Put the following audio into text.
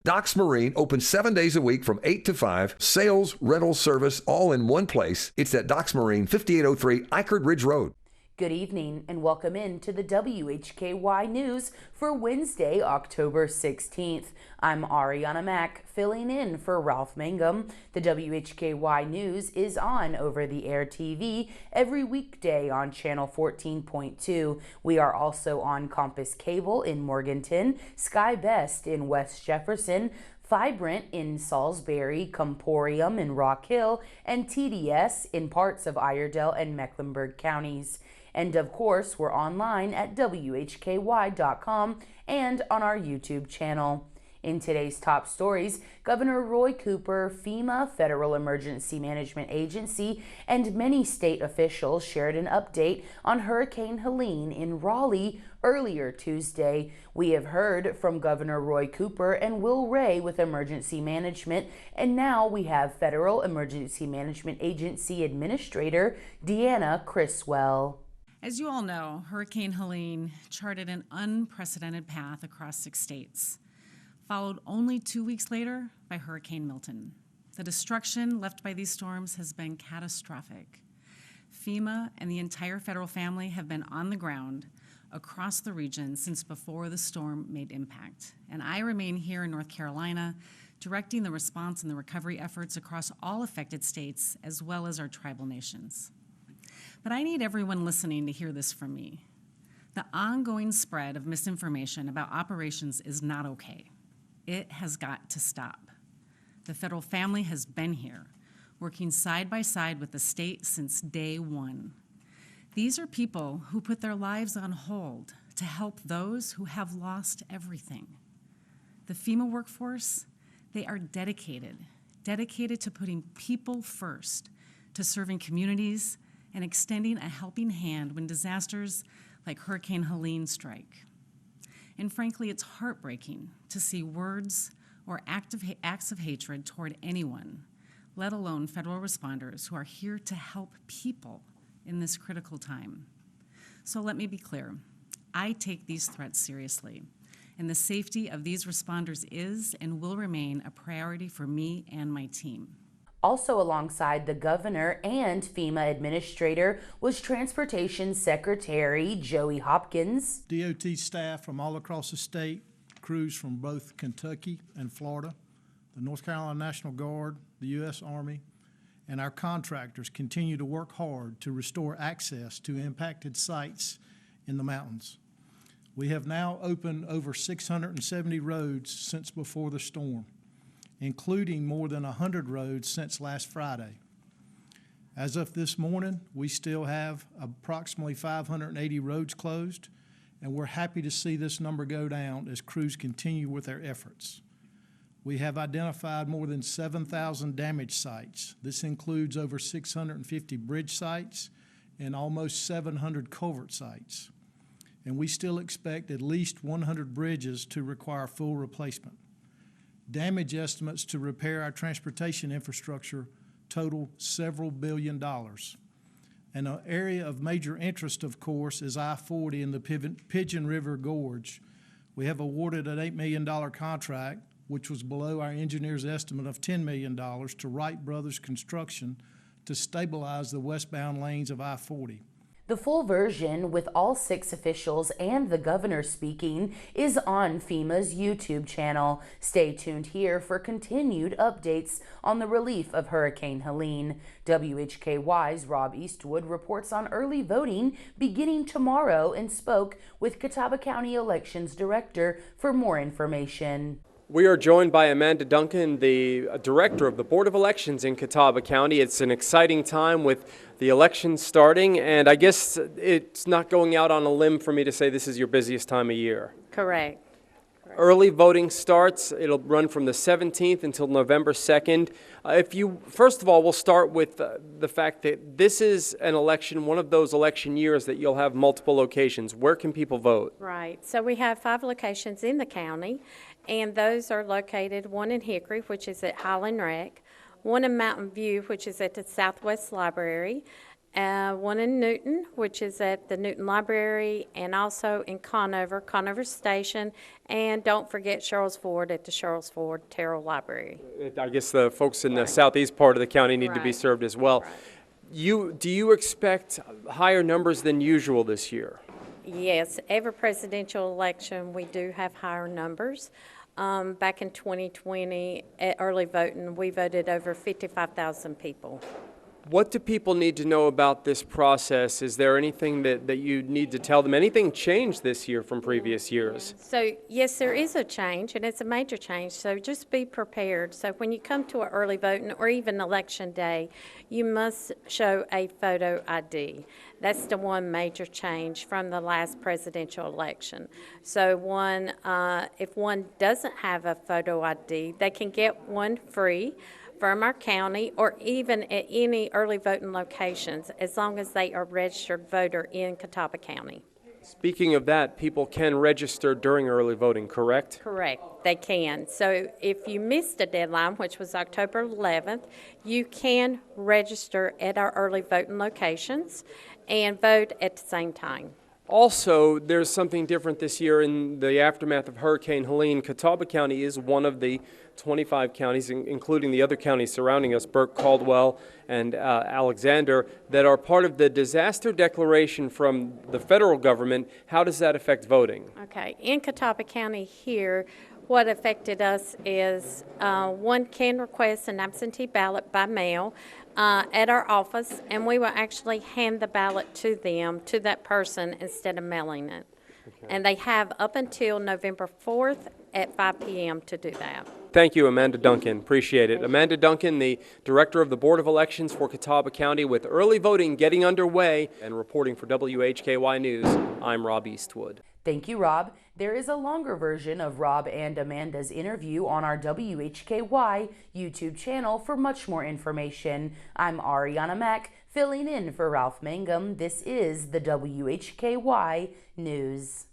Docks Marine opens 7 days a week from 8 to 5. Sales, rental, service, all in one place. It's at Docks Marine, 5803 Eichard Ridge Road. Good evening and welcome in to the WHKY News for Wednesday, October 16th. I'm Arianna Mack, filling in for Ralph Mangum. The WHKY News is on over-the-air TV every weekday on Channel 14.2. We are also on Compass Cable in Morganton, Sky Best in West Jefferson, Vibrant in Salisbury, Comporium in Rock Hill, and TDS in parts of Iredell and Mecklenburg counties. And of course, we're online at WHKY.com and on our YouTube channel. In today's top stories, Governor Roy Cooper, FEMA, Federal Emergency Management Agency, and many state officials shared an update on Hurricane Helene in Raleigh earlier Tuesday. We have heard from Governor Roy Cooper and Will Ray with Emergency Management, and now we have Federal Emergency Management Agency Administrator Deanna Criswell. As you all know, Hurricane Helene charted an unprecedented path across 6 states, followed only 2 weeks later by Hurricane Milton. The destruction left by these storms has been catastrophic. FEMA and the entire federal family have been on the ground across the region since before the storm made impact. And I remain here in North Carolina, directing the response and the recovery efforts across all affected states, as well as our tribal nations. But I need everyone listening to hear this from me. The ongoing spread of misinformation about operations is not okay. It has got to stop. The federal family has been here, working side by side with the state since day one. These are people who put their lives on hold to help those who have lost everything. The FEMA workforce, they are dedicated to putting people first, to serving communities, and extending a helping hand when disasters like Hurricane Helene strike. And frankly, it's heartbreaking to see words or acts of hatred toward anyone, let alone federal responders who are here to help people in this critical time. So let me be clear, I take these threats seriously, and the safety of these responders is and will remain a priority for me and my team. Also alongside the governor and FEMA administrator was Transportation Secretary Joey Hopkins. DOT staff from all across the state, crews from both Kentucky and Florida, the North Carolina National Guard, the U.S. Army, and our contractors continue to work hard to restore access to impacted sites in the mountains. We have now opened over 670 roads since before the storm, including more than 100 roads since last Friday. As of this morning, we still have approximately 580 roads closed, and we're happy to see this number go down as crews continue with their efforts. We have identified more than 7,000 damaged sites. This includes over 650 bridge sites and almost 700 culvert sites. And we still expect at least 100 bridges to require full replacement. Damage estimates to repair our transportation infrastructure total several $1 billion. And an area of major interest, of course, is I-40 in the Pigeon River Gorge. We have awarded an $8 million contract, which was below our engineer's estimate of $10 million, to Wright Brothers Construction to stabilize the westbound lanes of I-40. The full version, with all 6 officials and the governor speaking, is on FEMA's YouTube channel. Stay tuned here for continued updates on the relief of Hurricane Helene. WHKY's Rob Eastwood reports on early voting beginning tomorrow and spoke with Catawba County Elections Director for more information. We are joined by Amanda Duncan, the director of the Board of Elections in Catawba County. It's an exciting time with the elections starting, and I guess it's not going out on a limb for me to say this is your busiest time of year. Correct. Early voting starts. It'll run from the 17th until November 2nd. First of all, we'll start with the fact that this is an election, one of those election years that you'll have multiple locations. Where can people vote? Right. So we have 5 locations in the county, and those are located, one in Hickory, which is at Highland Rec, one in Mountain View, which is at the Southwest Library, one in Newton, which is at the Newton Library, and also in Conover Station, and don't forget Sherrills Ford at the Sherrills Ford Terrell Library. I guess the folks in the southeast part of the county need to be Right. served as well. Right. Do you expect higher numbers than usual this year? Yes, every presidential election, we do have higher numbers. Back in 2020, at early voting, we voted over 55,000 people. What do people need to know about this process? Is there anything that you need to tell them? Anything changed this year from previous years? So, yes, there is a change, and it's a major change, so just be prepared. So when you come to an early voting or even election day, you must show a photo ID. That's the one major change from the last presidential election. So if one doesn't have a photo ID, they can get one free from our county or even at any early voting locations as long as they are registered voter in Catawba County. Speaking of that, people can register during early voting, correct? Correct, they can. So if you missed the deadline, which was October 11th, you can register at our early voting locations and vote at the same time. Also, there's something different this year in the aftermath of Hurricane Helene. Catawba County is one of the 25 counties, including the other counties surrounding us, Burke, Caldwell, and Alexander, that are part of the disaster declaration from the federal government. How does that affect voting? Okay, in Catawba County here, what affected us is one can request an absentee ballot by mail at our office, and we will actually hand the ballot to them, to that person, instead of mailing it. Okay. And they have up until November 4th at 5 p.m. to do that. Thank you, Amanda Duncan. Appreciate it. Amanda Duncan, the Director of the Board of Elections for Catawba County, with early voting getting underway. And reporting for WHKY News, I'm Rob Eastwood. Thank you, Rob. There is a longer version of Rob and Amanda's interview on our WHKY YouTube channel for much more information. I'm Arianna Mack, filling in for Ralph Mangum. This is the WHKY News.